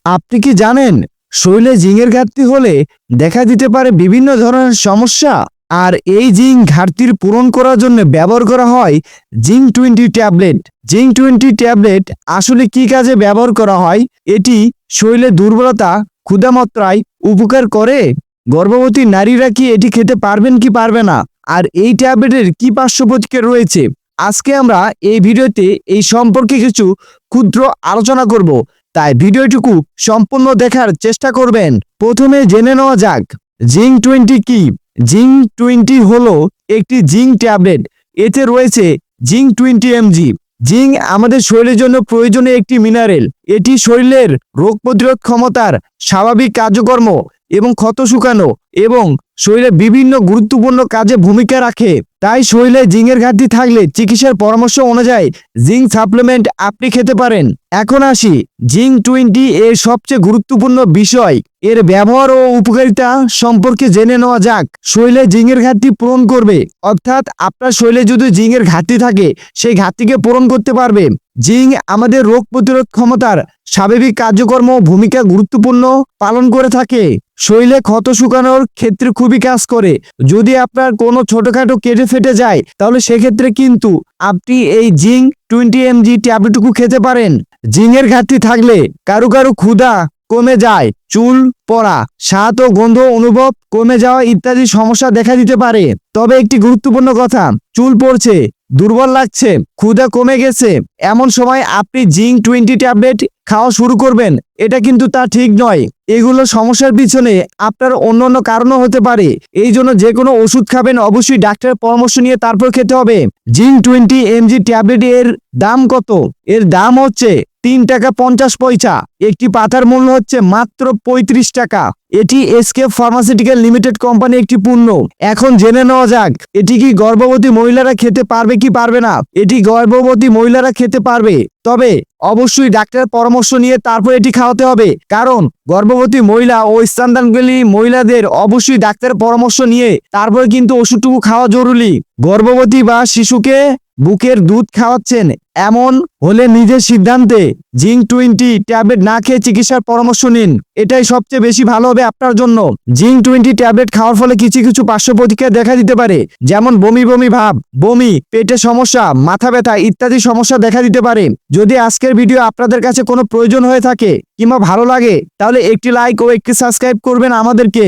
আপনি কি জানেন শরীরে জিঙ্কের ঘাটতি হলে দেখা দিতে পারে বিভিন্ন ধরনের সমস্যা? আর এই জিঙ্ক ঘাটতির পূরণ করার জন্য ব্যবহার করা হয় জিঙ্ক 20 ট্যাবলেট। জিঙ্ক 20 ট্যাবলেট আসলে কি কাজে ব্যবহার করা হয়? এটি শরীরের দুর্বলতা, ক্ষুধামাত্রায় উপকার করে। গর্ভবতী নারীরা কি এটি খেতে পারবেন কি পারবে না? আর এই ট্যাবলেটের কি পার্শ্ব প্রতিক্রিয়া রয়েছে? আজকে আমরা এই ভিডিওতে এই সম্পর্কে কিছু ক্ষুদ্র আলোচনা করব, তাই ভিডিওটুকু সম্পূর্ণ দেখার চেষ্টা করবেন। প্রথমে জেনে নেওয়া যাক জিঙ্ক 20 কি। জিঙ্ক 20 হলো একটি জিঙ্ক ট্যাবলেট। এতে রয়েছে জিঙ্ক 20 mg। জিঙ্ক আমাদের শরীরের জন্য প্রয়োজনীয় একটি মিনারেল। এটি শরীরের রোগ প্রতিরোধ ক্ষমতার স্বাভাবিক কার্যকর্ম এবং ক্ষত শুকানো এবং শরীরে বিভিন্ন গুরুত্বপূর্ণ কাজে ভূমিকা রাখে। তাই শরীরে জিঙ্কের ঘাটতি থাকলে চিকিৎসার পরামর্শ অনুযায়ী জিঙ্ক সাপ্লিমেন্ট আপনি খেতে পারেন। এখন আসি জিঙ্ক 20 এর সবচেয়ে গুরুত্বপূর্ণ বিষয়, এর ব্যবহার ও উপকারিতা সম্পর্কে জেনে নেওয়া যাক। শরীরে জিঙ্কের ঘাটতি পূরণ করবে, অর্থাৎ আপনার শরীরে যদি জিঙ্কের ঘাটতি থাকে সেই ঘাটতিকে পূরণ করতে পারবে। জিঙ্ক আমাদের রোগ প্রতিরোধ ক্ষমতার স্বাভাবিক কার্যকর্ম ভূমিকা গুরুত্বপূর্ণ পালন করে থাকে। শরীরে ক্ষত শুকানোর ক্ষেত্রে খুবই কাজ করে। যদি আপনার কোনো ছোটখাটো কেটে ফেটে যায় তাহলে সেক্ষেত্রে কিন্তু আপনি এই জিঙ্ক 20 mg ট্যাবলেটটুকু খেতে পারেন। জিঙ্কের ঘাটতি থাকলে কারো কারো ক্ষুধা কমে যায়, চুল পড়া, স্বাদ ও গন্ধ অনুভব কমে যাওয়া ইত্যাদি সমস্যা দেখা দিতে পারে। তবে একটি গুরুত্বপূর্ণ কথা, চুল পড়ছে, দুর্বল লাগছে, ক্ষুধা কমে গেছে, এমন সময় আপনি জিঙ্ক 20 ট্যাবলেট খাওয়া শুরু করবেন, এটা কিন্তু তা ঠিক নয়। এগুলো সমস্যার পিছনে আপনার অন্যান্য কারণও হতে পারে। এই জন্য যে কোনো ওষুধ খাবেন অবশ্যই ডাক্তারের পরামর্শ নিয়ে তারপর খেতে হবে। জিঙ্ক 20 mg ট্যাবলেট এর দাম কত? এর দাম হচ্ছে 3 টাকা 50 পয়সা। একটি পাতার মূল্য হচ্ছে মাত্র 35 টাকা। এটি এসকেপ ফার্মাসিউটিক্যাল লিমিটেড কোম্পানি একটি পণ্য। এখন জেনে নেওয়া যাক এটি কি গর্ভবতী মহিলারা খেতে পারবে কি পারবে না। এটি গর্ভবতী মহিলারা খেতে পারবে, তবে অবশ্যই ডাক্তারের পরামর্শ নিয়ে তারপর এটি খাওয়াতে হবে। কারণ গর্ভবতী মহিলা ও স্তন্যদানকারী মহিলাদের অবশ্যই ডাক্তারের পরামর্শ নিয়ে তারপরে কিন্তু ওষুধটুকু খাওয়া জরুরি। গর্ভবতী বা শিশুকে বুকের দুধ খাওয়াচ্ছেন এমন হলে নিজের সিদ্ধান্তে জিঙ্ক 20 ট্যাবলেট না খেয়ে চিকিৎসার পরামর্শ নিন, এটাই সবচেয়ে বেশি ভালো হবে আপনার জন্য। জিঙ্ক 20 ট্যাবলেট খাওয়ার ফলে কিছু কিছু পার্শ্ব প্রতিক্রিয়া দেখা দিতে পারে, যেমন বমি বমি ভাব, বমি, পেটের সমস্যা, মাথা ব্যথা ইত্যাদি সমস্যা দেখা দিতে পারে। যদি আজকের ভিডিও আপনাদের কাছে কোনো প্রয়োজন হয়ে থাকে কিংবা ভালো লাগে তাহলে একটি লাইক ও একটি সাবস্ক্রাইব করবেন আমাদেরকে।